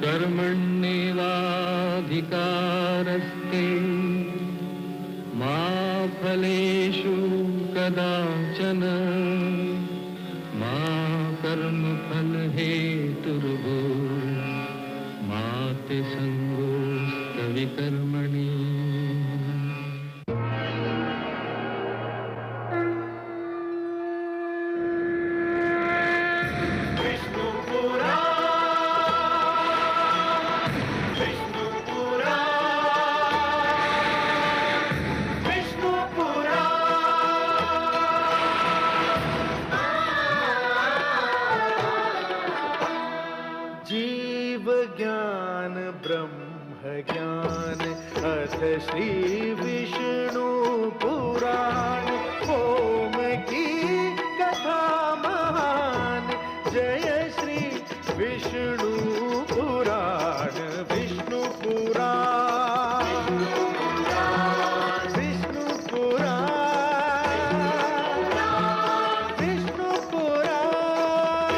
कर्मण्येवाधिकारस्ते मा फलेषु कदाचन मा कर्मफलहेतुर्भूः मा ते संगोऽस्त्वविकर्मणि। श्री विष्णु पुराण ओम की कथा महान। जय श्री विष्णु पुराण विष्णु पुराण विष्णु पुराण विष्णु पुराण।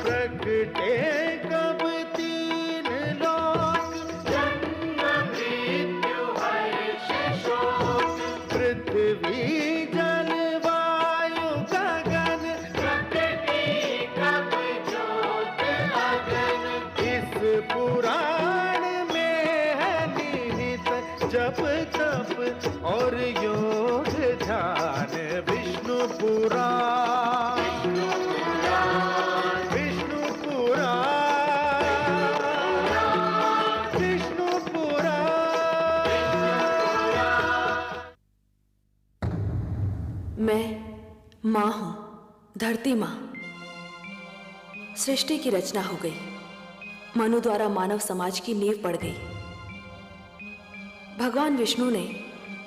प्रगटे कब तीन लोक पृथ्वी जल वायु गगन प्रकृति कब ज्योत अगन। इस पुराण में है निहित जप तप और योग ध्यान। विष्णु पुराण विष्णु पुराण विष्णु पुराण। मैं माँ हूँ, धरती माँ। सृष्टि की रचना हो गई, मनु द्वारा मानव समाज की नींव पड़ गई। भगवान विष्णु ने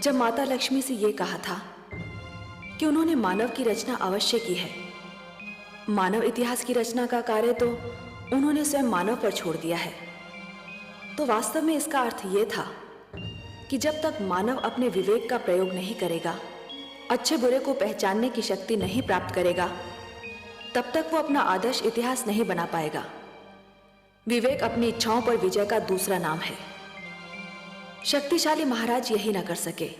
जब माता लक्ष्मी से ये कहा था कि उन्होंने मानव की रचना अवश्य की है, मानव इतिहास की रचना का कार्य तो उन्होंने स्वयं मानव पर छोड़ दिया है, तो वास्तव में इसका अर्थ ये था कि जब तक मानव अपने विवेक का प्रयोग नहीं करेगा, अच्छे बुरे को पहचानने की शक्ति नहीं प्राप्त करेगा, तब तक वो अपना आदर्श इतिहास नहीं बना पाएगा। विवेक अपनी इच्छाओं पर विजय का दूसरा नाम है। शक्तिशाली महाराज यही न कर सके,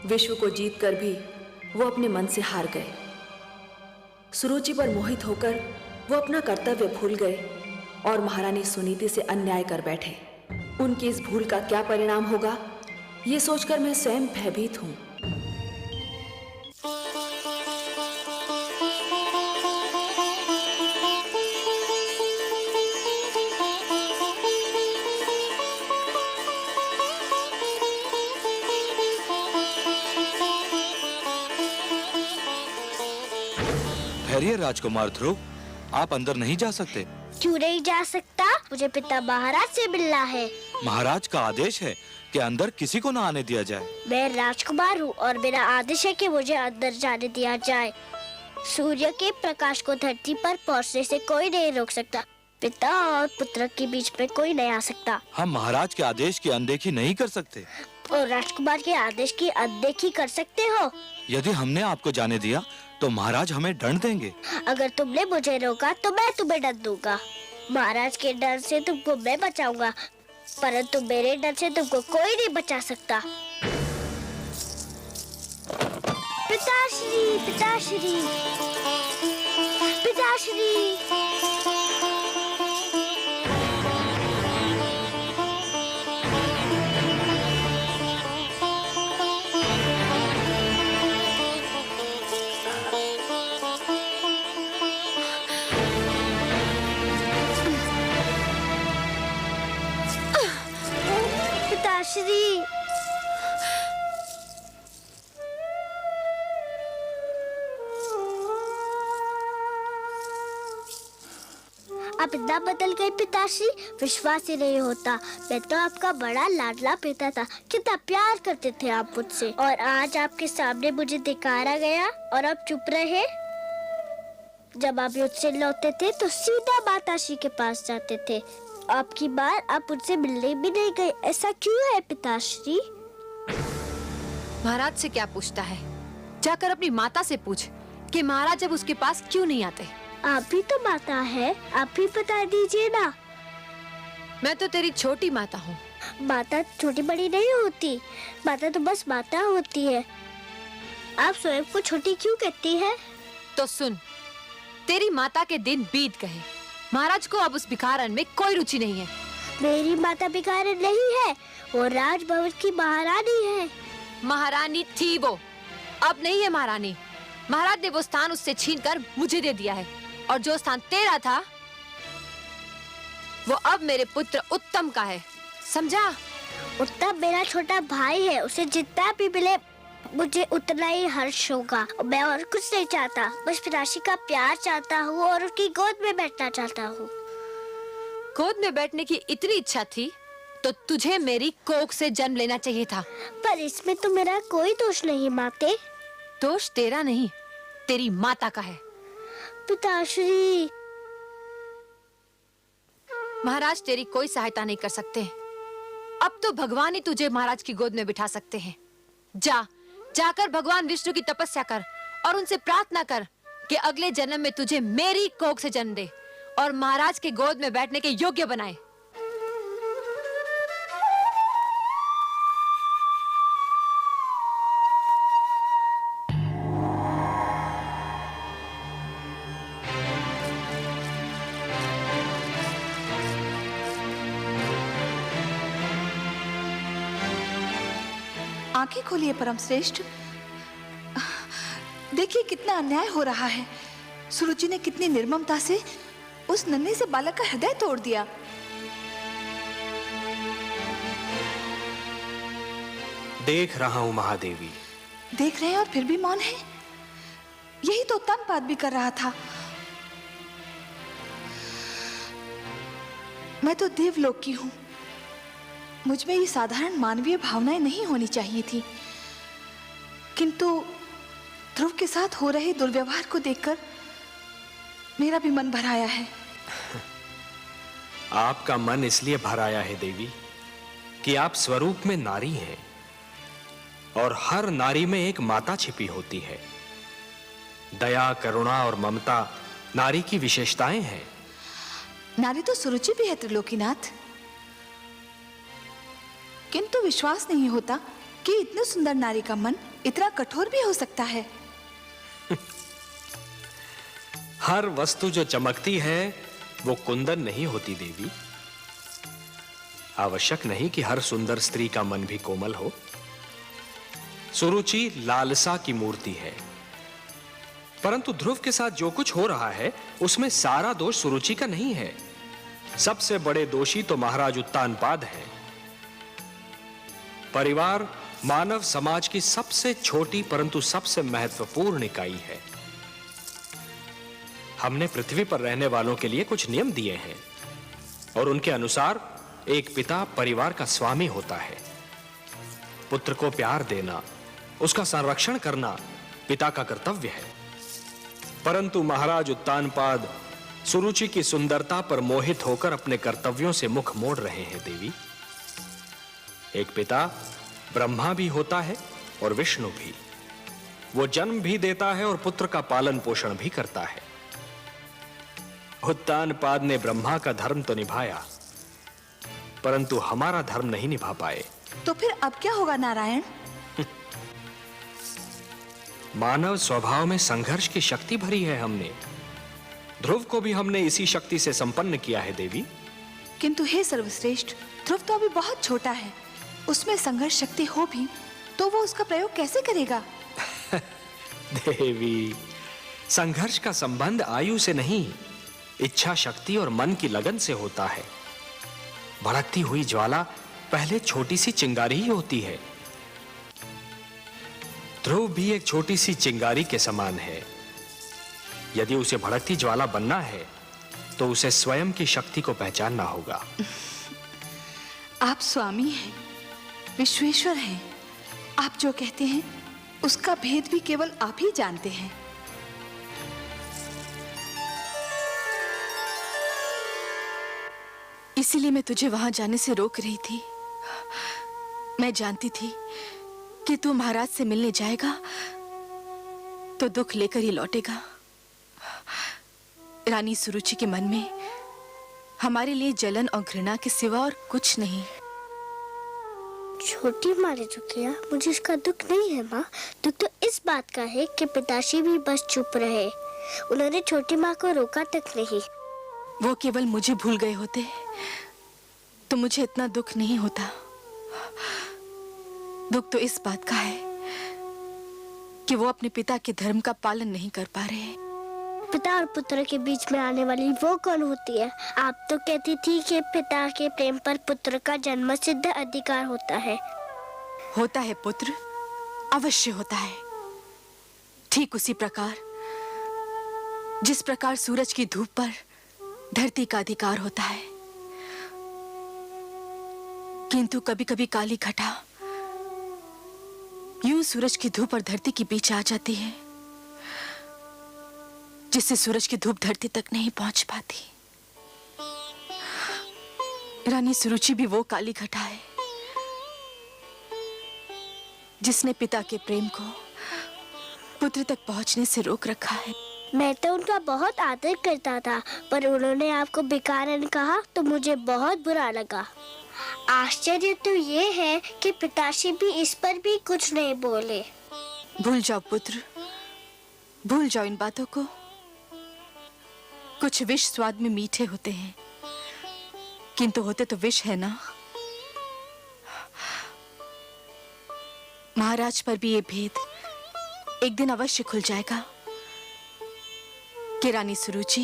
विश्व को जीतकर भी वो अपने मन से हार गए। सुरुचि पर मोहित होकर वो अपना कर्तव्य भूल गए और महारानी सुनीति से अन्याय कर बैठे। उनकी इस भूल का क्या परिणाम होगा, ये सोचकर मैं स्वयं भयभीत हूं। ठहरिए राजकुमार ध्रुव, आप अंदर नहीं जा सकते। क्यों नहीं जा सकता? मुझे पिता महाराज से मिलना है। महाराज का आदेश है कि अंदर किसी को न आने दिया जाए। मैं राजकुमार हूँ और मेरा आदेश है कि मुझे अंदर जाने दिया जाए। सूर्य के प्रकाश को धरती पर पहुँचने से कोई नहीं रोक सकता। पिता और पुत्र के बीच में कोई नहीं आ सकता। हम महाराज के आदेश की अनदेखी नहीं कर सकते। और राजकुमार के आदेश की अनदेखी कर सकते हो? यदि हमने आपको जाने दिया तो महाराज हमें दंड देंगे। अगर तुमने मुझे रोका तो मैं तुम्हें दंड दूंगा। महाराज के डर से तुमको मैं बचाऊंगा, परंतु मेरे डर से तुमको कोई नहीं बचा सकता। पिताश्री, पिताश्री, पिताश्री। पिताश्री, आप इतना बदल गए पिताश्री, विश्वास ही नहीं होता। मैं तो आपका बड़ा लाडला पिता था, कितना प्यार करते थे आप मुझसे, और आज आपके सामने मुझे धिक्कारा गया और आप चुप रहे। जब आप युद्ध से लौटते थे तो सीधा माताश्री के पास जाते थे। आपकी बार आप मुझसे मिलने भी नहीं गए, ऐसा क्यों है पिताश्री? महाराज से क्या पूछता है? जाकर अपनी माता से पूछ कि महाराज जब उसके पास क्यों नहीं आते। आप भी तो माता है, आप भी बता दीजिए ना। मैं तो तेरी छोटी माता हूँ। माता छोटी बड़ी नहीं होती, माता तो बस माता होती है। आप स्वयं को छोटी क्यों कहती है? तो सुन, तेरी माता के दिन बीत गए। महाराज को अब उस भिखारन में कोई रुचि नहीं है। मेरी माता भिखारन नहीं है, वो राजभवन की महारानी है। महारानी थी वो, अब नहीं है महारानी। महाराज ने वो स्थान उससे छीनकर मुझे दे दिया है, और जो स्थान तेरा था वो अब मेरे पुत्र उत्तम का है, समझा? उत्तम मेरा छोटा भाई है, उसे जितना भी मिले मुझे उतना ही हर्ष होगा। मैं और कुछ नहीं चाहता, बस पिताश्री का प्यार चाहता हूँ और उनकी गोद में बैठना चाहता हूँ। गोद में बैठने की इतनी इच्छा थी तो तुझे मेरी कोख से जन्म लेना चाहिए था। पर इसमें तो मेरा कोई दोष नहीं माते। दोष तेरा नहीं, तेरी माता का है। पिताश्री, महाराज तेरी कोई सहायता नहीं कर सकते। अब तो भगवान ही तुझे महाराज की गोद में बिठा सकते हैं। जाकर भगवान विष्णु की तपस्या कर और उनसे प्रार्थना कर कि अगले जन्म में तुझे मेरी कोख से जन्म दे और महाराज के गोद में बैठने के योग्य बनाए। आंखें खोलिए परम श्रेष्ठ। देखिए कितना अन्याय हो रहा है। सुरुचि ने कितनी निर्ममता से उस नन्हे से बालक का हृदय तोड़ दिया। देख रहा हूं महादेवी। देख रहे हैं और फिर भी मौन है। यही तो उत्तानपाद भी कर रहा था। मैं तो देवलोक की हूं, मुझ में ये साधारण मानवीय भावनाएं नहीं होनी चाहिए थी, किंतु ध्रुव के साथ हो रहे दुर्व्यवहार को देखकर मेरा भी मन भर आया है। आपका मन इसलिए भर आया है देवी कि आप स्वरूप में नारी हैं और हर नारी में एक माता छिपी होती है। दया, करुणा और ममता नारी की विशेषताएं हैं। नारी तो सुरुचि भी है त्रिलोकीनाथ, किंतु विश्वास नहीं होता कि इतनी सुंदर नारी का मन इतना कठोर भी हो सकता है। हर वस्तु जो चमकती है वो कुंदन नहीं होती देवी। आवश्यक नहीं कि हर सुंदर स्त्री का मन भी कोमल हो। सुरुचि लालसा की मूर्ति है, परंतु ध्रुव के साथ जो कुछ हो रहा है उसमें सारा दोष सुरुचि का नहीं है। सबसे बड़े दोषी तो महाराज उत्तानपाद हैं। परिवार मानव समाज की सबसे छोटी परंतु सबसे महत्वपूर्ण इकाई है। हमने पृथ्वी पर रहने वालों के लिए कुछ नियम दिए हैं और उनके अनुसार एक पिता परिवार का स्वामी होता है। पुत्र को प्यार देना, उसका संरक्षण करना पिता का कर्तव्य है। परंतु महाराज उत्तानपाद सुरुचि की सुंदरता पर मोहित होकर अपने कर्तव्यों से मुख मोड़ रहे हैं देवी। एक पिता ब्रह्मा भी होता है और विष्णु भी। वो जन्म भी देता है और पुत्र का पालन पोषण भी करता है। उत्तानपाद ने ब्रह्मा का धर्म तो निभाया, परंतु हमारा धर्म नहीं निभा पाए। तो फिर अब क्या होगा नारायण? मानव स्वभाव में संघर्ष की शक्ति भरी है हमने। ध्रुव को भी हमने इसी शक्ति से संपन्न किया है देवी। किंतु हे सर्वश्रेष्ठ, ध्रुव तो अभी बहुत छोटा है। उसमें संघर्ष शक्ति हो भी तो वो उसका प्रयोग कैसे करेगा? देवी, संघर्ष का संबंध आयु से नहीं, इच्छा शक्ति और मन की लगन से होता है। भड़कती हुई ज्वाला पहले छोटी सी चिंगारी ही होती है। ध्रुव भी एक छोटी सी चिंगारी के समान है। यदि उसे भड़कती ज्वाला बनना है तो उसे स्वयं की शक्ति को पहचानना होगा। आप स्वामी हैं, विश्वेश्वर हैं। आप जो कहते हैं उसका भेद भी केवल आप ही जानते हैं। इसीलिए मैं तुझे वहां जाने से रोक रही थी। मैं जानती थी कि तू महाराज से मिलने जाएगा तो दुख लेकर ही लौटेगा। रानी सुरुचि के मन में हमारे लिए जलन और घृणा के सिवा और कुछ नहीं। छोटी माँ ने जो किया मुझे इसका दुख नहीं है माँ। दुख तो इस बात का है कि पिताश्री भी बस चुप रहे। उन्होंने छोटी माँ को रोका तक नहीं। वो केवल मुझे भूल गए होते तो मुझे इतना दुख नहीं होता। दुख तो इस बात का है कि वो अपने पिता के धर्म का पालन नहीं कर पा रहे। पिता और पुत्र के बीच में आने वाली वो कौन होती है? आप तो कहती थी कि पिता के प्रेम पर पुत्र का जन्म सिद्ध अधिकार होता है। होता है पुत्र, अवश्य होता है। ठीक उसी प्रकार जिस प्रकार सूरज की धूप पर धरती का अधिकार होता है। किंतु कभी कभी काली घटा यूं सूरज की धूप और धरती के बीच आ जाती है, जिससे सूरज की धूप धरती तक नहीं पहुंच पाती। रानी सुरुचि भी वो काली घटा है जिसने पिता के प्रेम को पुत्र तक पहुंचने से रोक रखा है। मैं तो उनका बहुत आदर करता था, पर उन्होंने आपको बेकारन कहा तो मुझे बहुत बुरा लगा। आश्चर्य तो ये है कि पिताश्री भी इस पर भी कुछ नहीं बोले। भूल जाओ पुत्र, भूल जाओ इन बातों को। कुछ विष स्वाद में मीठे होते हैं, किंतु होते तो विष है ना। महाराज पर भी ये भेद एक दिन अवश्य खुल जाएगा कि रानी सुरुचि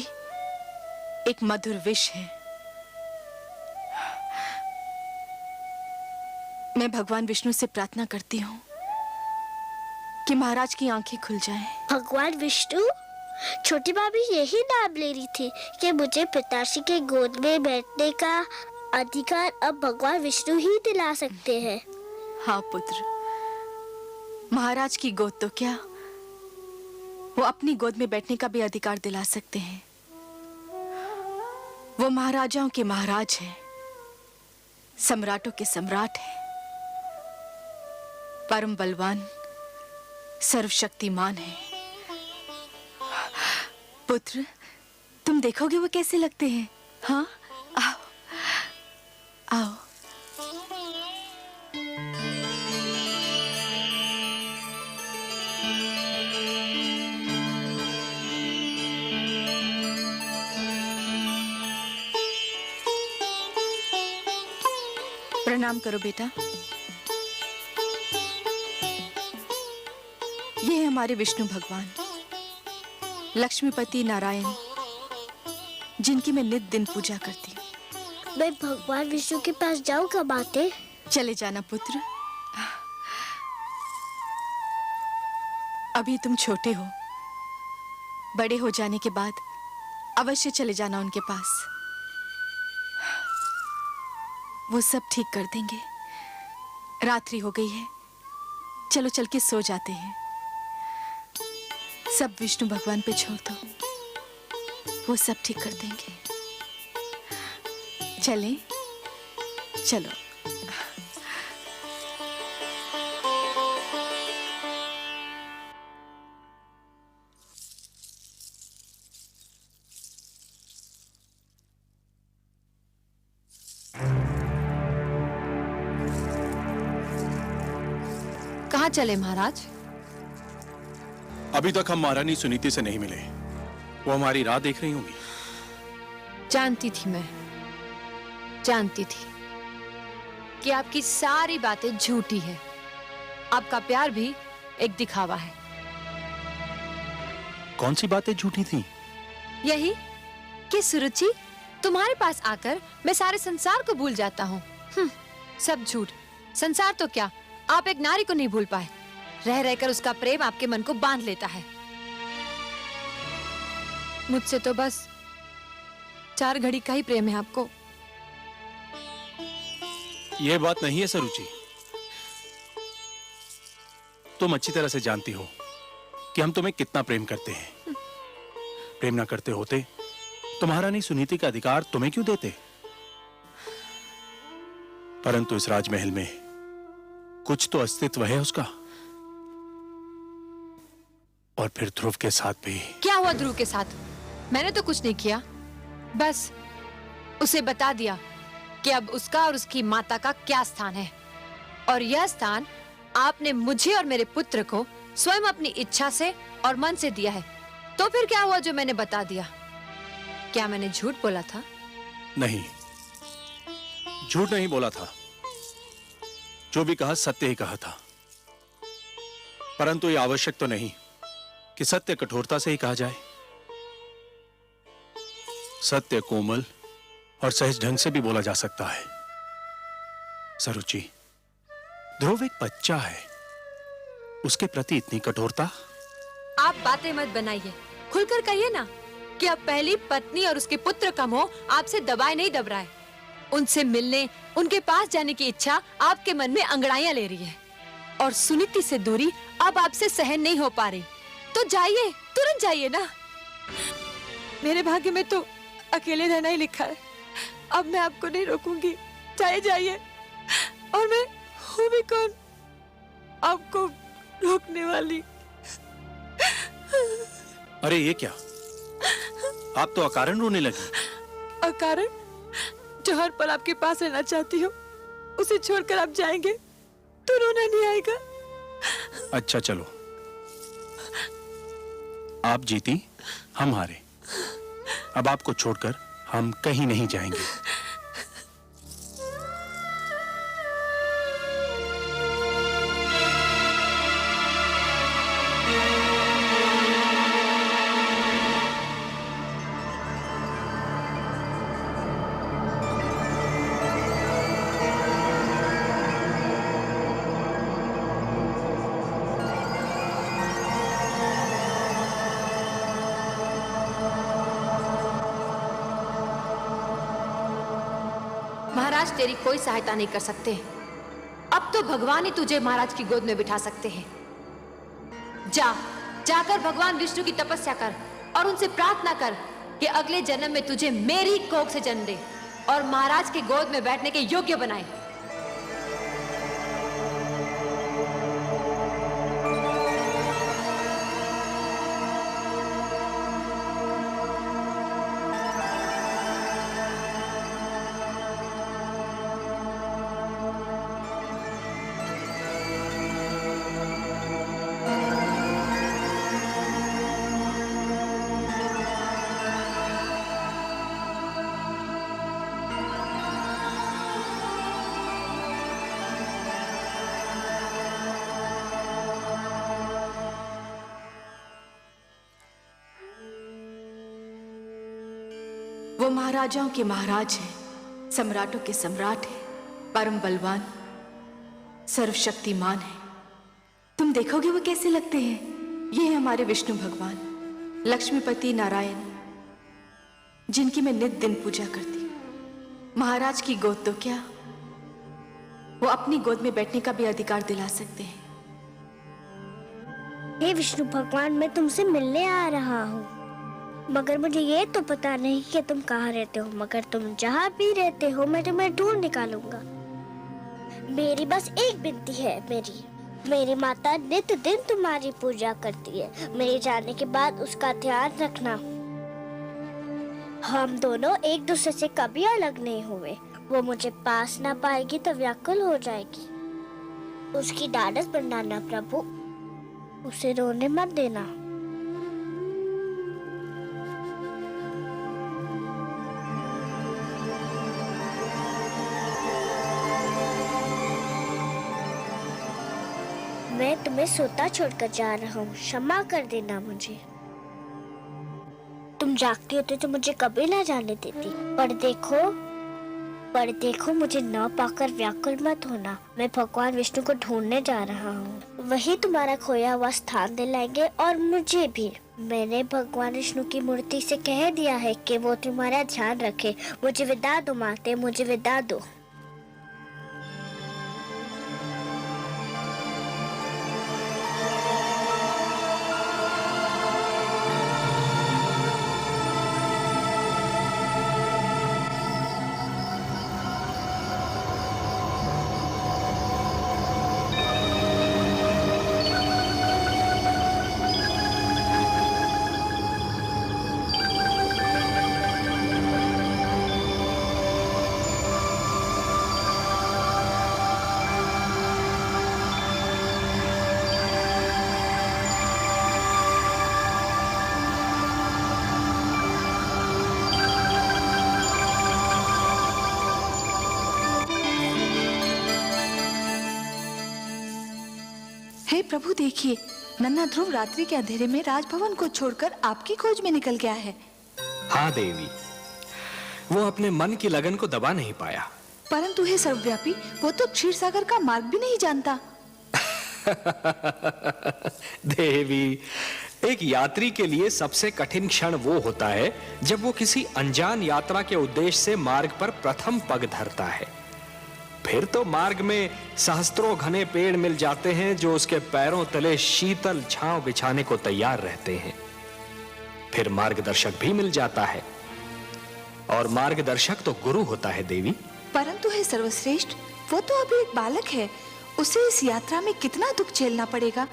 एक मधुर विष है। मैं भगवान विष्णु से प्रार्थना करती हूँ कि महाराज की आंखें खुल जाएं। भगवान विष्णु? छोटी माँ भी यही नाम ले रही थी कि मुझे पिताश्री के गोद में बैठने का अधिकार अब भगवान विष्णु ही दिला सकते हैं। हाँ पुत्र, महाराज की गोद तो क्या, वो अपनी गोद में बैठने का भी अधिकार दिला सकते हैं। वो महाराजाओं के महाराज हैं, सम्राटों के सम्राट हैं, परम बलवान, सर्वशक्तिमान है। पुत्र, तुम देखोगे वो कैसे लगते हैं। हाँ, आओ आओ। प्रणाम करो बेटा। ये है हमारे विष्णु भगवान, लक्ष्मीपति नारायण, जिनकी मैं नित दिन पूजा करती हूँ। मैं भगवान विष्णु के पास जाऊँ कब आते? चले जाना पुत्र, अभी तुम छोटे हो, बड़े हो जाने के बाद अवश्य चले जाना उनके पास। वो सब ठीक कर देंगे। रात्रि हो गई है, चलो चल के सो जाते हैं। सब विष्णु भगवान पे छोड़ दो, वो सब ठीक कर देंगे। चलें? चलो। कहाँ चले महाराज? अभी तक हम महारानी सुनीति से नहीं मिले। वो हमारी राह देख रही होंगी। जानती थी, मैं जानती थी कि आपकी सारी बातें झूठी है। आपका प्यार भी एक दिखावा है। कौन सी बातें झूठी थी? यही कि सुरुचि, तुम्हारे पास आकर मैं सारे संसार को भूल जाता हूँ। सब झूठ। संसार तो क्या, आप एक नारी को नहीं भूल पाए। रह रहकर उसका प्रेम आपके मन को बांध लेता है। मुझसे तो बस 4 घड़ी का ही प्रेम है आपको। यह बात नहीं है सरुचि। तुम अच्छी तरह से जानती हो कि हम तुम्हें कितना प्रेम करते हैं। प्रेम ना करते होते तो महारानी सुनीति का अधिकार तुम्हें क्यों देते? परंतु इस राजमहल में कुछ तो अस्तित्व है उसका। और फिर ध्रुव के साथ भी। क्या हुआ ध्रुव के साथ? मैंने तो कुछ नहीं किया, बस उसे बता दिया कि अब उसका और उसकी माता का क्या स्थान है। और यह स्थान आपने मुझे और मेरे पुत्र को स्वयं अपनी इच्छा से और मन से दिया है। तो फिर क्या हुआ जो मैंने बता दिया? क्या मैंने झूठ बोला था? नहीं, झूठ नहीं बोला था। जो भी कहा सत्य ही कहा था। परंतु यह आवश्यक तो नहीं कि सत्य कठोरता से ही कहा जाए। सत्य कोमल और सहज ढंग से भी बोला जा सकता है। सरुचि, ध्रुव एक बच्चा है, उसके प्रति इतनी कठोरता? आप बातें मत बनाइए, खुलकर कहिए ना कि अब पहली पत्नी और उसके पुत्र का मोह आपसे दबाए नहीं दब रहा है। उनसे मिलने, उनके पास जाने की इच्छा आपके मन में अंगड़ाइयां ले रही है और सुनीति से दूरी अब आपसे सहन नहीं हो पा रही। तो जाइए, तुरंत जाइए ना। मेरे भाग्य में तो अकेले रहना ही लिखा है। अब मैं आपको नहीं रोकूंगी, जाइए जाइए। और मैं हूँ भी कौन आपको रोकने वाली? अरे ये क्या, आप तो अकारण रोने लगी। अकारण? जो हर पल आपके पास रहना चाहती हो, उसे छोड़कर आप जाएंगे तो रोना नहीं आएगा? अच्छा चलो, आप जीती, हम हारे। अब आपको छोड़कर हम कहीं नहीं जाएंगे। महाराज तेरी कोई सहायता नहीं कर सकते। अब तो भगवान ही तुझे महाराज की गोद में बिठा सकते हैं। जाकर भगवान विष्णु की तपस्या कर और उनसे प्रार्थना कर कि अगले जन्म में तुझे मेरी कोख से जन्म दे और महाराज की गोद में बैठने के योग्य बनाए। वो महाराजाओं के महाराज हैं, सम्राटों के सम्राट हैं, परम बलवान, सर्वशक्तिमान है। तुम देखोगे वो कैसे लगते हैं। ये है हमारे विष्णु भगवान, लक्ष्मीपति नारायण, जिनकी मैं नित दिन पूजा करती। महाराज की गोद तो क्या, वो अपनी गोद में बैठने का भी अधिकार दिला सकते हैं। हे विष्णु भगवान, मैं तुमसे मिलने आ रहा हूँ, मगर मुझे ये तो पता नहीं कि तुम कहाँ रहते हो। मगर तुम जहाँ भी रहते हो मैं तुम्हें ढूंढ निकालूंगा। मेरी बस एक विनती है, मेरी माता नित दिन तुम्हारी पूजा करती है। मेरे जाने के बाद उसका ध्यान रखना। हम दोनों एक दूसरे से कभी अलग नहीं हुए। वो मुझे पास ना पाएगी तो व्याकुल हो जाएगी। उसकी ढाढ़स बढ़ाना प्रभु, उसे रोने मत देना। मैं तुम्हें सोता छोड़कर जा रहा हूँ, क्षमा कर देना मुझे। तुम जागती होती तो मुझे कभी ना जाने देती। पर देखो मुझे न पाकर व्याकुल मत होना। मैं भगवान विष्णु को ढूंढने जा रहा हूँ। वही तुम्हारा खोया हुआ स्थान दिलाएंगे और मुझे भी। मैंने भगवान विष्णु की मूर्ति से कह दिया है कि वो तुम्हारा ध्यान रखे। मुझे विदा दो माते, मुझे विदा दो। प्रभु देखिए, नन्हा ध्रुव रात्रि के अंधेरे में राजभवन को छोड़कर आपकी खोज में निकल गया है। हाँ देवी, वो अपने मन की लगन को दबा नहीं पाया। परंतु हे सर्वव्यापी, वो तो क्षीर सागर का मार्ग भी नहीं जानता। देवी, एक यात्री के लिए सबसे कठिन क्षण वो होता है जब वो किसी अनजान यात्रा के उद्देश्य से मार्ग पर प्रथम पग धरता है। फिर तो मार्ग में सहस्त्रों घने पेड़ मिल जाते हैं जो उसके पैरों तले शीतल छांव बिछाने को तैयार रहते हैं। फिर मार्गदर्शक भी मिल जाता है, और मार्गदर्शक तो गुरु होता है देवी। परंतु हे सर्वश्रेष्ठ, वो तो अभी एक बालक है, उसे इस यात्रा में कितना दुख झेलना पड़ेगा।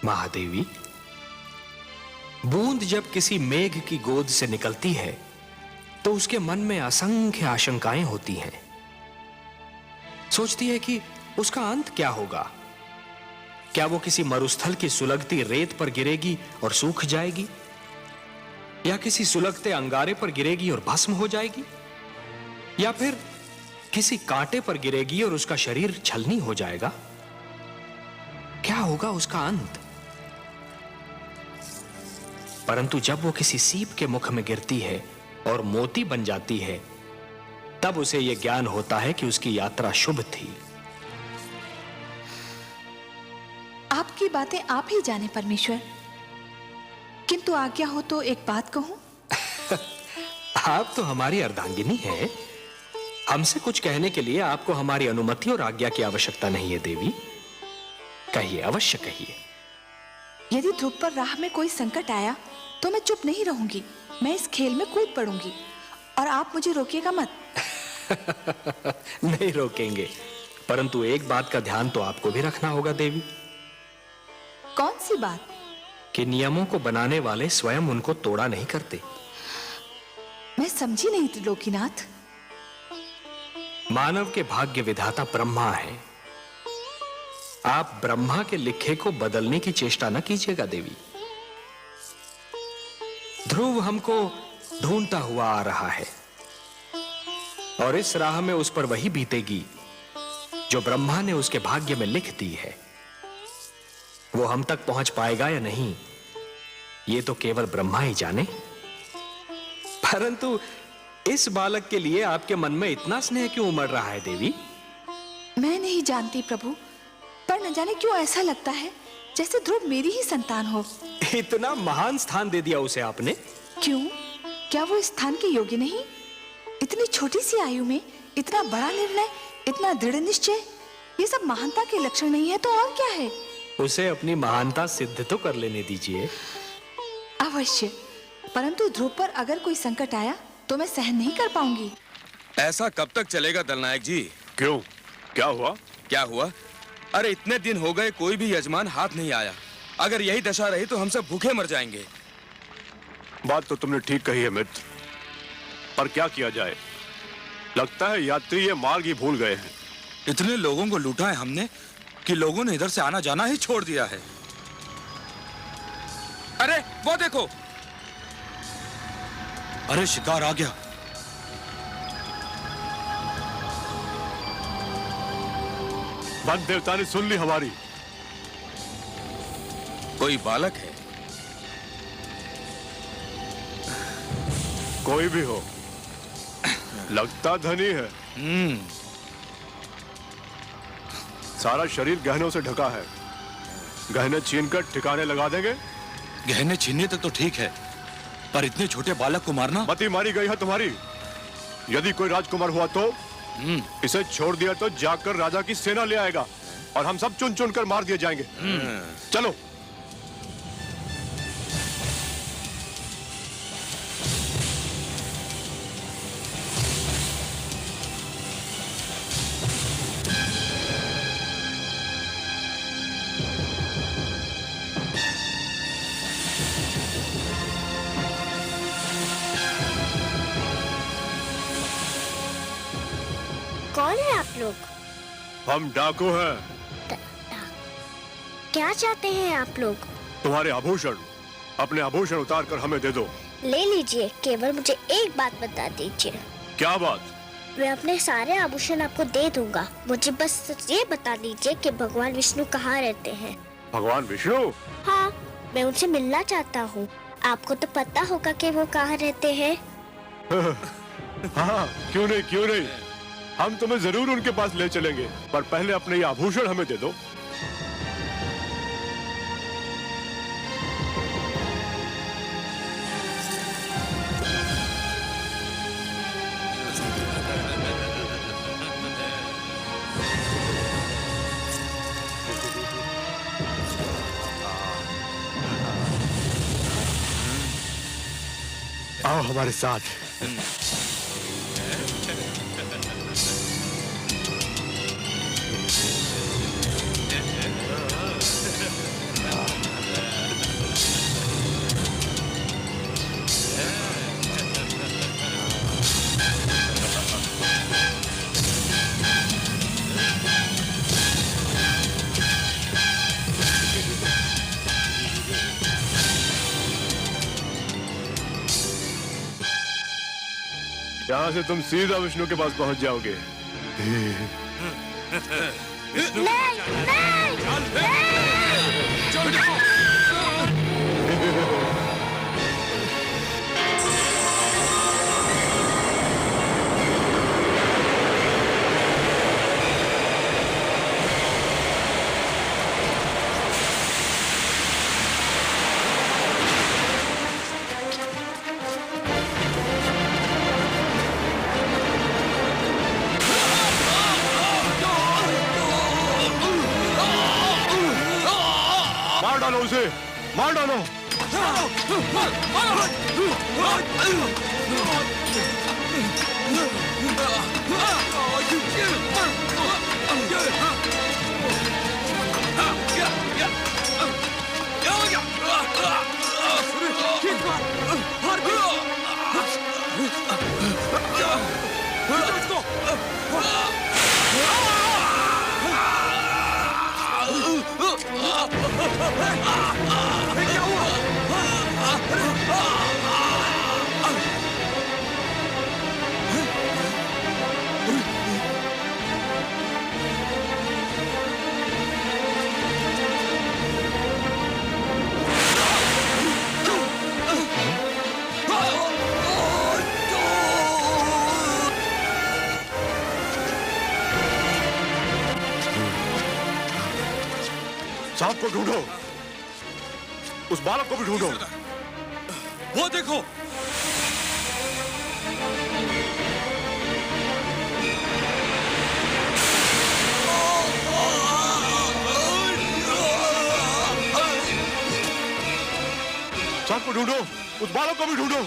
महादेवी, बूंद जब किसी मेघ की गोद से निकलती है तो उसके मन में असंख्य आशंकाएं होती हैं। सोचती है कि उसका अंत क्या होगा। क्या वो किसी मरुस्थल की सुलगती रेत पर गिरेगी और सूख जाएगी, या किसी सुलगते अंगारे पर गिरेगी और भस्म हो जाएगी, या फिर किसी कांटे पर गिरेगी और उसका शरीर छलनी हो जाएगा। क्या होगा उसका अंत? परंतु जब वो किसी सीप के मुख में गिरती है और मोती बन जाती है, तब उसे यह ज्ञान होता है कि उसकी यात्रा शुभ थी। आपकी बातें आप ही जाने परमेश्वर, किंतु आज्ञा हो तो एक बात कहूं। आप तो हमारी अर्धांगिनी हैं। हमसे कुछ कहने के लिए आपको हमारी अनुमति और आज्ञा की आवश्यकता नहीं है देवी। कहिए, अवश्य कहिए। यदि ध्रुव पर राह में कोई संकट आया तो मैं चुप नहीं रहूंगी, मैं इस खेल में कूद पड़ूंगी, और आप मुझे रोकिएगा मत। नहीं रोकेंगे, परंतु एक बात का ध्यान तो आपको भी रखना होगा देवी। कौन सी बात? कि नियमों को बनाने वाले स्वयं उनको तोड़ा नहीं करते। मैं समझी नहीं त्रिलोकीनाथ। मानव के भाग्य विधाता ब्रह्मा है। आप ब्रह्मा के लिखे को बदलने की चेष्टा न कीजिएगा देवी। ध्रुव हमको ढूंढता हुआ आ रहा है, और इस राह में उस पर वही बीतेगी जो ब्रह्मा ने उसके भाग्य में लिख दी है। वो हम तक पहुंच पाएगा या नहीं, ये तो केवल ब्रह्मा ही जाने। परंतु इस बालक के लिए आपके मन में इतना स्नेह क्यों उमड़ रहा है देवी? मैं नहीं जानती प्रभु, पर न जाने क्यों ऐसा लगता है जैसे ध्रुव मेरी ही संतान हो। इतना महान स्थान दे दिया उसे आपने। क्यों? क्या वो इस स्थान के योग्य नहीं? इतनी छोटी सी आयु में इतना बड़ा निर्णय, इतना दृढ़ निश्चय, ये सब महानता के लक्षण नहीं है तो और क्या है? उसे अपनी महानता सिद्ध तो कर लेने दीजिए। अवश्य, परंतु ध्रुव पर अगर कोई संकट आया तो मैं सहन नहीं कर पाऊंगी। ऐसा कब तक चलेगा दलनायक जी? क्यों, क्या हुआ? क्या हुआ? अरे इतने दिन हो गए, कोई भी यजमान हाथ नहीं आया। अगर यही दशा रही तो हम सब भूखे मर जाएंगे। बात तो तुमने ठीक कही है मित्र, पर क्या किया जाए? लगता है यात्री ये मार्ग ही भूल गए हैं। इतने लोगों को लूटा है हमने कि लोगों ने इधर से आना जाना ही छोड़ दिया है। अरे वो देखो, अरे शिकार आ गया। वन देवता ने सुन ली हमारी। कोई बालक है, कोई भी हो, लगता धनी है। सारा शरीर गहनों से ढका है। गहने छीनकर ठिकाने लगा देंगे। गहने छीनने तक तो ठीक है, पर इतने छोटे बालक को मारना। मती मारी गई है तुम्हारी। यदि कोई राजकुमार हुआ तो इसे छोड़ दिया तो जाकर राजा की सेना ले आएगा और हम सब चुन चुन कर मार दिए जाएंगे। चलो। कौन है आप लोग? हम डाकू हैं। क्या चाहते हैं आप लोग? तुम्हारे आभूषण, अपने आभूषण उतार कर हमें दे दो। ले लीजिए, केवल मुझे एक बात बता दीजिए। क्या बात? मैं अपने सारे आभूषण आपको दे दूंगा। मुझे बस ये बता दीजिए कि भगवान विष्णु कहाँ रहते हैं। भगवान विष्णु? हाँ, मैं उनसे मिलना चाहता हूँ। आपको तो पता होगा कि वो कहाँ रहते हैं। हाँ, क्यों नहीं, हम तुम्हें जरूर उनके पास ले चलेंगे, पर पहले अपने ये आभूषण हमें दे दो। आओ हमारे साथ। यहाँ से तुम सीधा विष्णु के पास पहुंच जाओगे। मार डालो उसे, मार डालो। सांप को ढूंढो, उस बालक को भी ढूंढो। वो देखो, सांप को ढूंढो, उस बालक को भी ढूंढो।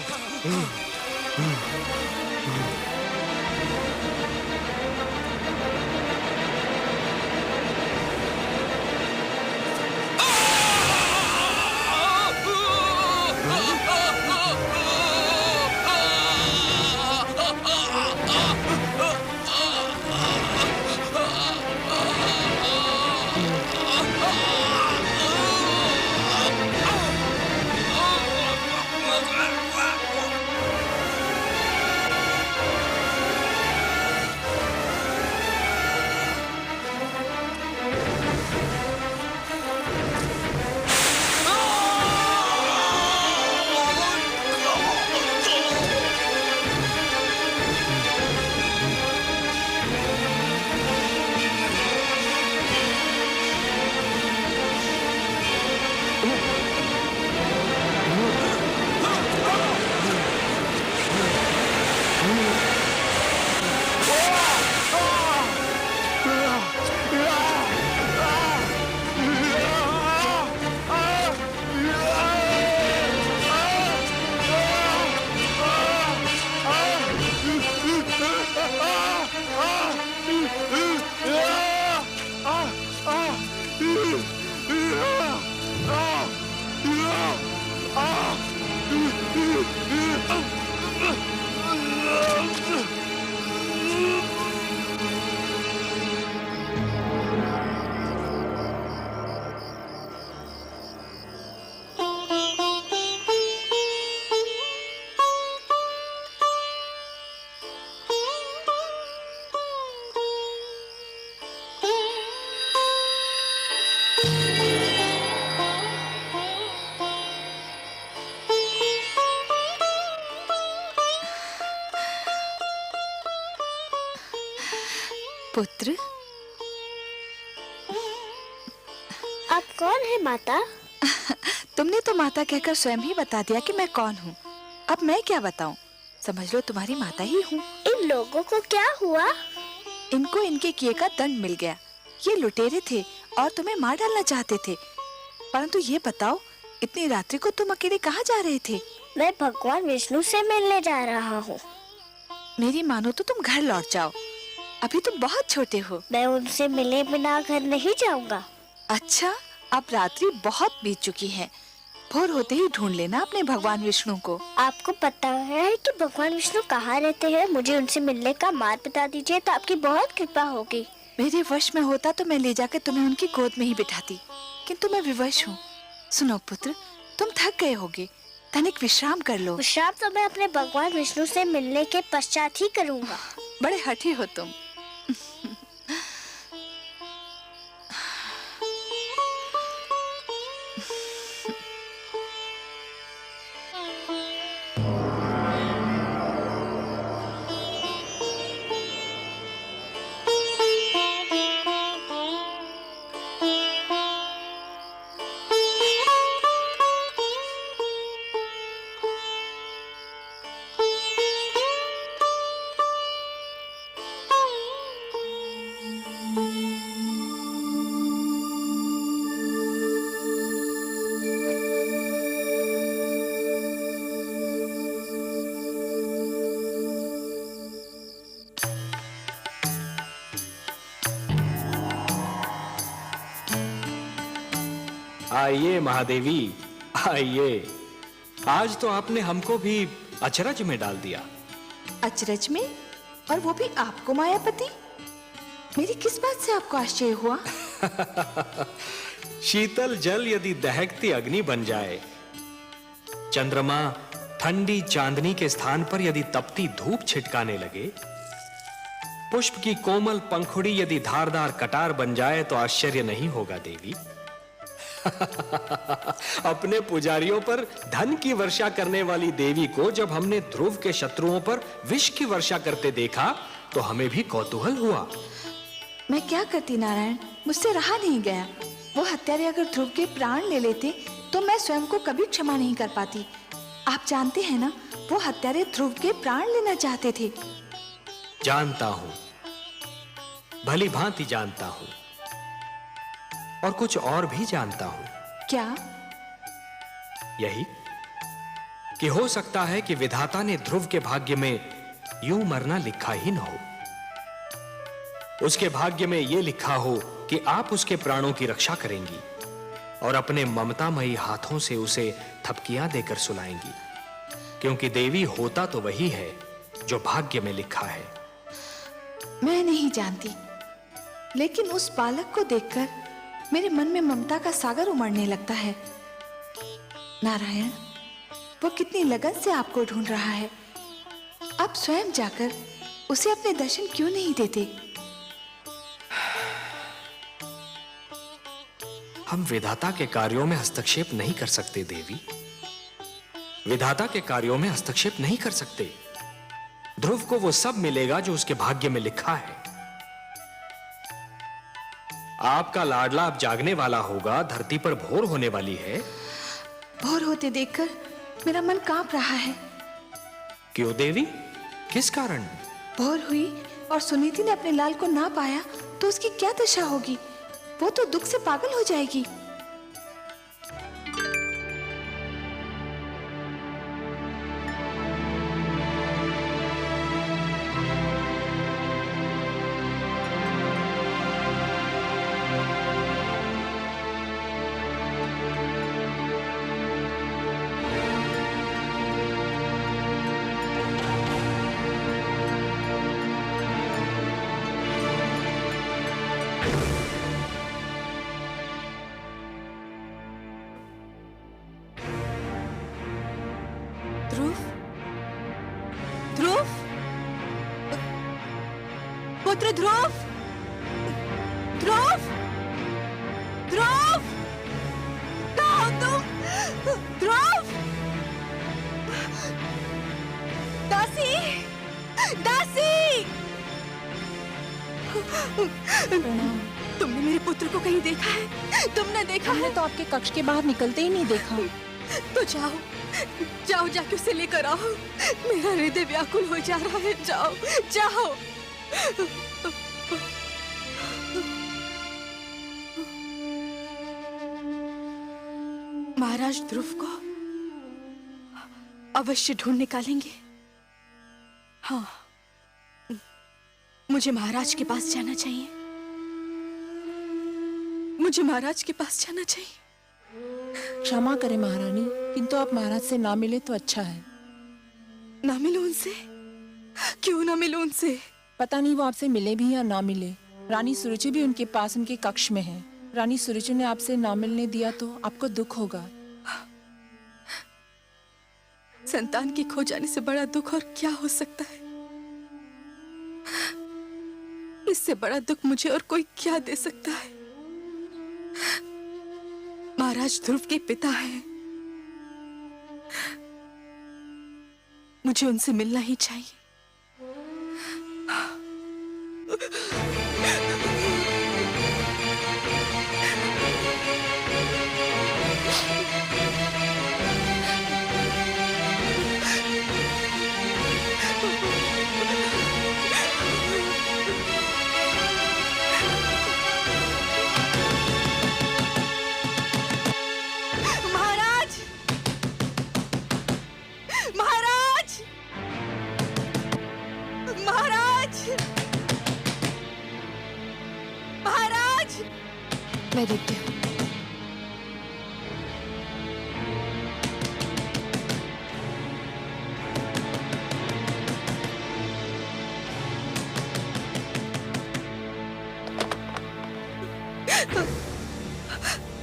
पुत्र, आप कौन है माता? तुमने तो माता कहकर स्वयं ही बता दिया कि मैं कौन हूँ। अब मैं क्या बताऊँ? समझ लो तुम्हारी माता ही हूँ। इन लोगों को क्या हुआ? इनको इनके किए का दंड मिल गया। ये लुटेरे थे और तुम्हें मार डालना चाहते थे। परंतु ये बताओ, इतनी रात्रि को तुम अकेले कहाँ जा रहे थे? मैं भगवान विष्णु से मिलने जा रहा हूँ। मेरी मानो तो तुम घर लौट जाओ, अभी तुम बहुत छोटे हो। मैं उनसे मिले बिना घर नहीं जाऊंगा। अच्छा, अब रात्रि बहुत बीत चुकी है। भोर होते ही ढूंढ लेना अपने भगवान विष्णु को। आपको पता है कि भगवान विष्णु कहाँ रहते हैं? मुझे उनसे मिलने का मार्ग बता दीजिए तो आपकी बहुत कृपा होगी। मेरे वश में होता तो मैं ले जाकर तुम्हें उनकी गोद में ही बिठाती, किंतु मैं विवश हूँ। सुनो पुत्र, तुम थक गए होगे, तनिक विश्राम कर लो। विश्राम तो मैं अपने भगवान विष्णु से मिलने के पश्चात ही करूँगा। बड़े हठी हो तुम। आइए महादेवी, आइए। आज तो आपने हमको भी अचरज में डाल दिया। अचरज में? और वो भी आपको मायापति? मेरी किस बात से आपको आश्चर्य हुआ? शीतल जल यदि दहकती अग्नि बन जाए, चंद्रमा ठंडी चांदनी के स्थान पर यदि तपती धूप छिटकाने लगे, पुष्प की कोमल पंखुड़ी यदि धारदार कटार बन जाए तो आश्चर्य नहीं होगा देवी। अपने पुजारियों पर धन की वर्षा करने वाली देवी को जब हमने ध्रुव के शत्रुओं पर विष की वर्षा करते देखा तो हमें भी कौतूहल हुआ। मैं क्या करती नारायण, मुझसे रहा नहीं गया। वो हत्यारे अगर ध्रुव के प्राण ले लेते तो मैं स्वयं को कभी क्षमा नहीं कर पाती। आप जानते हैं ना, वो हत्यारे ध्रुव के प्राण लेना चाहते थे। जानता हूं, भली भांति जानता हूं, और कुछ और भी जानता हूं। क्या? यही कि हो सकता है कि विधाता ने ध्रुव के भाग्य में यूं मरना लिखा ही न हो। उसके भाग्य में यह लिखा हो कि आप उसके प्राणों की रक्षा करेंगी और अपने ममतामयी हाथों से उसे थपकियां देकर सुलाएंगी, क्योंकि देवी होता तो वही है जो भाग्य में लिखा है। मैं नहीं जानती, लेकिन उस बालक को देखकर मेरे मन में ममता का सागर उमड़ने लगता है। नारायण, वो कितनी लगन से आपको ढूंढ रहा है। आप स्वयं जाकर उसे अपने दर्शन क्यों नहीं देते? हम विधाता के कार्यों में हस्तक्षेप नहीं कर सकते देवी। विधाता के कार्यों में हस्तक्षेप नहीं कर सकते। ध्रुव को वो सब मिलेगा जो उसके भाग्य में लिखा है। आपका लाडला अब जागने वाला होगा, धरती पर भोर होने वाली है। भोर होते देखकर मेरा मन कांप रहा है। क्यों देवी, किस कारण? भोर हुई और सुनीति ने अपने लाल को ना पाया तो उसकी क्या दशा होगी? वो तो दुख से पागल हो जाएगी। ध्रुव, ध्रुव, पुत्र ध्रुव, ध्रुव, ध्रुव, कहाँ हो तुम? ध्रुव, दासी, दासी, प्रणाम। तुमने मेरे पुत्र को कहीं देखा है? तुमने देखा है? तो आपके कक्ष के बाहर निकलते ही नहीं देखा। तो जाओ, जाओ जाके उसे लेकर आओ। मेरा हृदय व्याकुल हो जा रहा है। जाओ, जाओ। महाराज ध्रुव को अवश्य ढूंढ निकालेंगे। हाँ, मुझे महाराज के पास जाना चाहिए। मुझे महाराज के पास जाना चाहिए। क्षमा करें महारानी, किंतु आप महाराज से ना मिले तो अच्छा है। ना मिलो उनसे? क्यों ना मिलो उनसे? पता नहीं वो आपसे मिले भी या ना मिले। रानी सुरुचि भी उनके पास उनके कक्ष में है। रानी सुरुचि ने आपसे ना मिलने दिया तो आपको दुख होगा। संतान के खो जाने से बड़ा दुख और क्या हो सकता है? इससे बड़ा दुख मुझे और कोई क्या दे सकता है? महाराज ध्रुव के पिता हैं। मुझे उनसे मिलना ही चाहिए। मैं देखती हूँ।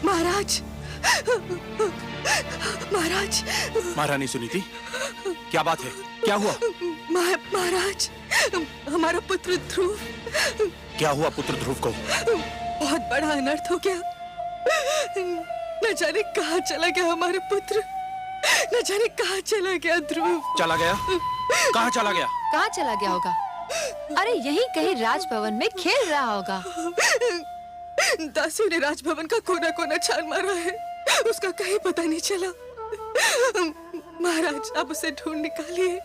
महाराज, महाराज। महारानी सुनीति, क्या बात है? क्या हुआ? महाराज, हमारा पुत्र ध्रुव। क्या हुआ पुत्र ध्रुव को? बहुत बड़ा अनर्थ हो गया। न जाने कहाँ चला गया हमारा पुत्र। न जाने कहाँ चला गया ध्रुव। चला गया? कहाँ चला गया? कहाँ चला गया होगा? अरे यही कहीं राजभवन में खेल रहा होगा। दासियों ने राजभवन का कोना कोना छान मारा है, उसका कहीं पता नहीं चला। महाराज, आप उसे ढूंढ निकालिए,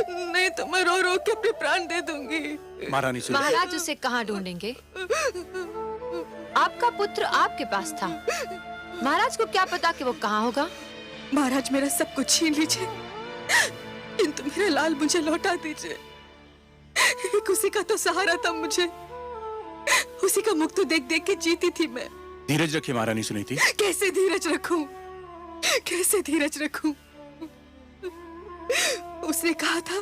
नहीं तो मैं रो रो के अपने प्राण दे दूंगी। महाराज उसे कहाँ ढूंढेंगे? आपका पुत्र आपके पास था। महाराज को क्या पता कि वो कहाँ होगा? महाराज, मेरा सब कुछ छीन लीजिए, किंतु मेरा लाल मुझे लौटा दीजिए। एक उसी का तो सहारा था मुझे, उसी का मुख तो देख देख के जीती थी मैं। धीरज रखिए महारानी सुनीति। कैसे धीरज रखूं? कैसे धीरज रखूं? उसने कहा था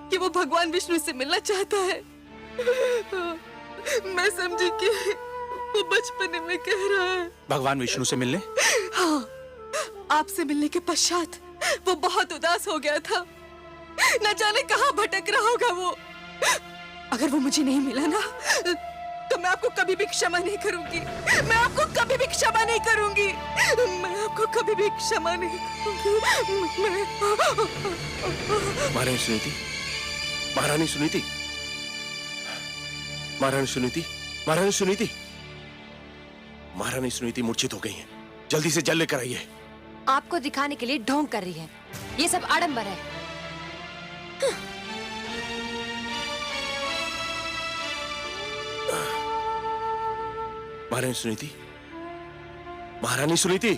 कि वो भगवान विष्णु से मिलना चाहता है। मैं समझी कि वो बचपने में कह रहा है। भगवान विष्णु से मिलने? हाँ, आपसे मिलने के पश्चात वो बहुत उदास हो गया था। न जाने कहाँ भटक रहा होगा वो। अगर वो मुझे नहीं मिला ना, तो मैं आपको कभी भी क्षमा नहीं करूंगी। मैं आपको कभी भी क्षमा नहीं करूंगी। मैं आपको कभी भी क्षमा नहीं करूंगी। महारानी सुनीति, महारानी सुनीति, महारानी सुनीति, महारानी सुनीति, महारानी सुनीति मूर्छित हो गई हैं। जल्दी से जल लेकर आइए। आपको दिखाने के लिए ढोंग कर रही है। ये सब आडंबर है। महारानी सुनीति, महारानी सुनीति,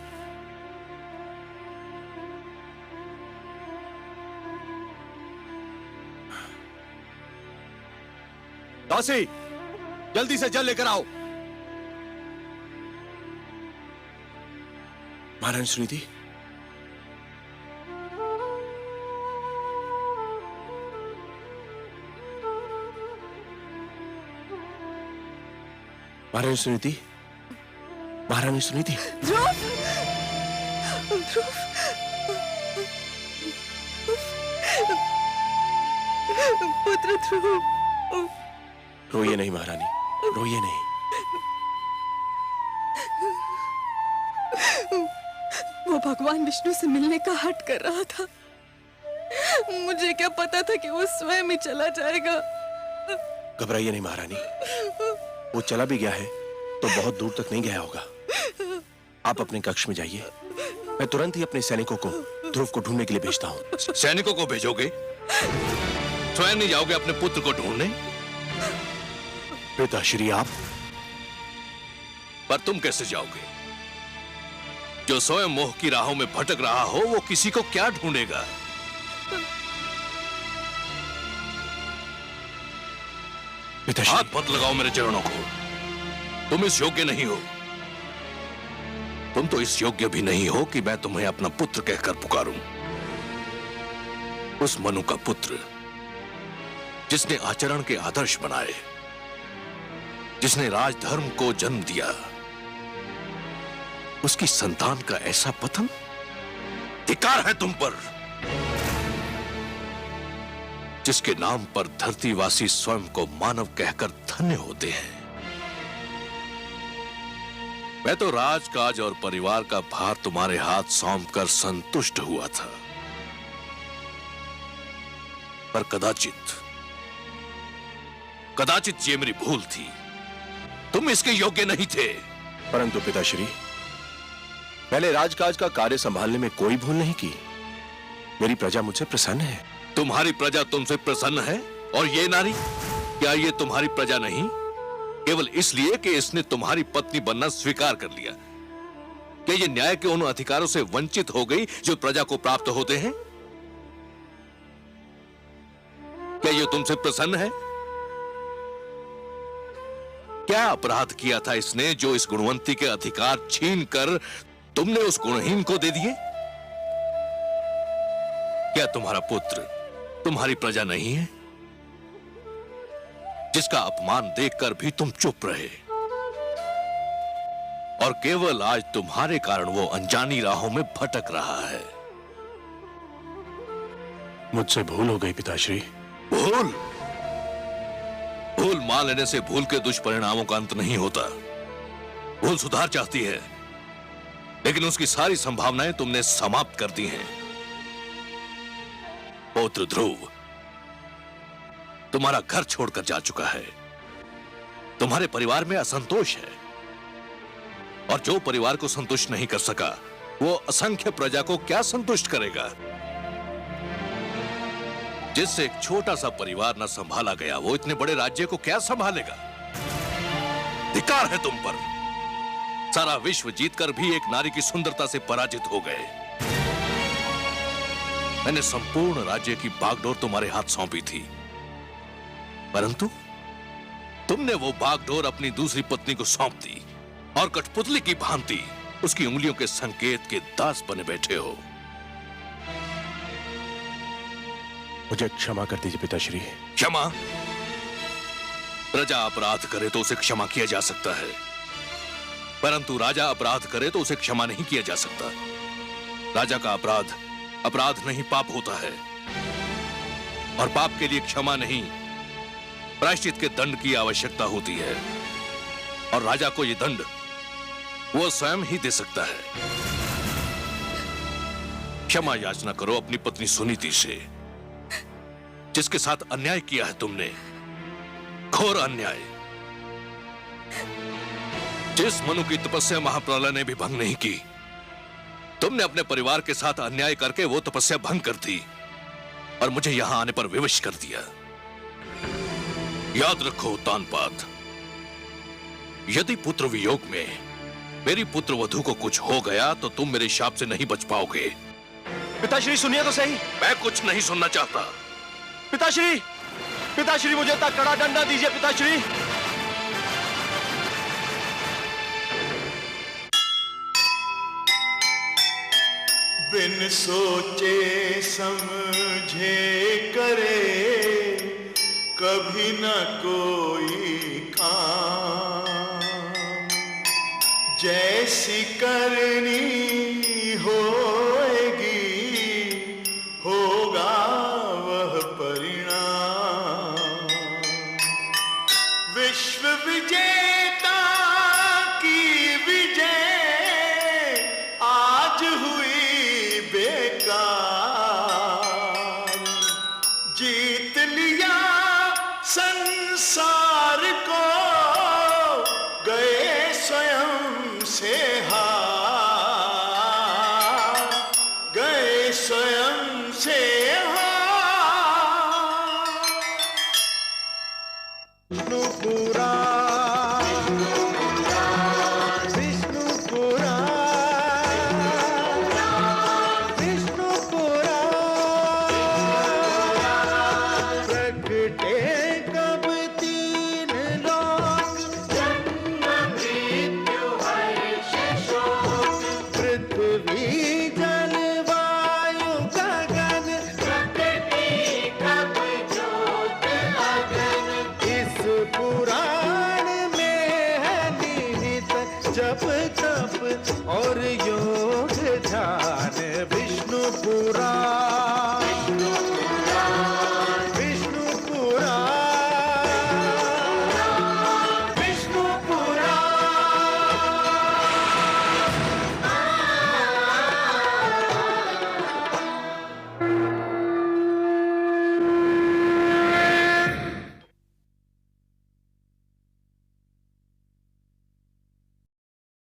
दासी, जल्दी से जल लेकर आओ। महारानी सुनीति, महारानी सुनीति, महारानी सुनीति। ध्रुव, ध्रुव, पुत्र ध्रुव। रोइए नहीं महारानी, रोइए नहीं। वो भगवान विष्णु से मिलने का हट कर रहा था। मुझे क्या पता था कि वो स्वयं ही चला जाएगा। घबराइए नहीं महारानी, वो चला भी गया है तो बहुत दूर तक नहीं गया होगा। आप अपने कक्ष में जाइए, मैं तुरंत ही अपने सैनिकों को ध्रुव को ढूंढने के लिए भेजता हूं। सैनिकों को भेजोगे? स्वयं नहीं जाओगे अपने पुत्र को ढूंढने? पिताश्री आप? पर तुम कैसे जाओगे? जो स्वयं मोह की राहों में भटक रहा हो वो किसी को क्या ढूंढेगा? हाथ मत लगाओ मेरे चरणों को, तुम इस योग्य नहीं हो। तुम तो इस योग्य भी नहीं हो कि मैं तुम्हें अपना पुत्र कहकर पुकारूं। उस मनु का पुत्र जिसने आचरण के आदर्श बनाए, जिसने राजधर्म को जन्म दिया, उसकी संतान का ऐसा पतन? धिक्कार है तुम पर, जिसके नाम पर धरतीवासी स्वयं को मानव कहकर धन्य होते हैं। मैं तो राजकाज और परिवार का भार तुम्हारे हाथ सौंपकर संतुष्ट हुआ था, पर कदाचित ये मेरी भूल थी। तुम इसके योग्य नहीं थे। परंतु पिताश्री, मैंने राजकाज का कार्य संभालने में कोई भूल नहीं की। मेरी प्रजा मुझसे प्रसन्न है। तुम्हारी प्रजा तुमसे प्रसन्न है? और ये नारी, क्या ये तुम्हारी प्रजा नहीं? केवल इसलिए कि इसने तुम्हारी पत्नी बनना स्वीकार कर लिया। क्या ये न्याय के उन अधिकारों से वंचित हो गई जो प्रजा को प्राप्त होते हैं? क्या ये तुमसे प्रसन्न है? क्या अपराध किया था इसने जो इस गुणवंती के अधिकार छीनकर तुमने उस गुणहीन को दे दिए? क्या तुम्हारा पुत्र तुम्हारी प्रजा नहीं है, जिसका अपमान देखकर भी तुम चुप रहे? और केवल आज तुम्हारे कारण वो अनजानी राहों में भटक रहा है। मुझसे भूल हो गई पिताश्री। भूल मान लेने से भूल के दुष्परिणामों का अंत नहीं होता। भूल सुधार चाहती है, लेकिन उसकी सारी संभावनाएं तुमने समाप्त कर दी हैं। पौत्र ध्रुव तुम्हारा घर छोड़कर जा चुका है। तुम्हारे परिवार में असंतोष है, और जो परिवार को संतुष्ट नहीं कर सका वो असंख्य प्रजा को क्या संतुष्ट करेगा? जिससे एक छोटा सा परिवार न संभाला गया वो इतने बड़े राज्य को क्या संभालेगा? धिक्कार है तुम पर। सारा विश्व जीतकर भी एक नारी की सुंदरता से पराजित हो गए। मैंने संपूर्ण राज्य की बागडोर तुम्हारे हाथ सौंपी थी, परंतु तुमने वो बागडोर अपनी दूसरी पत्नी को सौंप दी और कठपुतली की भांति उसकी उंगलियों के संकेत के दास बने बैठे हो। मुझे क्षमा कर दीजिए पिताश्री। क्षमा? प्रजा अपराध करे तो उसे क्षमा किया जा सकता है, परंतु राजा अपराध करे तो उसे क्षमा नहीं किया जा सकता। राजा का अपराध नहीं पाप होता है, और पाप के लिए क्षमा नहीं प्रायश्चित के दंड की आवश्यकता होती है, और राजा को यह दंड वो स्वयं ही दे सकता है। क्षमा याचना करो अपनी पत्नी सुनीति से, जिसके साथ अन्याय किया है तुमने, घोर अन्याय। जिस मनु की तपस्या महाप्रलय ने भी भंग नहीं की, तुमने अपने परिवार के साथ अन्याय करके वो तपस्या भंग कर दी और मुझे यहां आने पर विवश कर दिया। याद रखो तानपात, यदि पुत्र वियोग में मेरी पुत्र वधू को कुछ हो गया तो तुम मेरे शाप से नहीं बच पाओगे। पिताश्री सुनिए तो सही। मैं कुछ नहीं सुनना चाहता। पिताश्री मुझे इतना कड़ा डंडा दीजिए पिताश्री। बिन सोचे समझे करे कभी न कोई काम, जैसी करनी होएगी होगा वह परिणाम। विश्व विजेता की विजय आज हुई बेकार, जीत लिया संसार तुझसे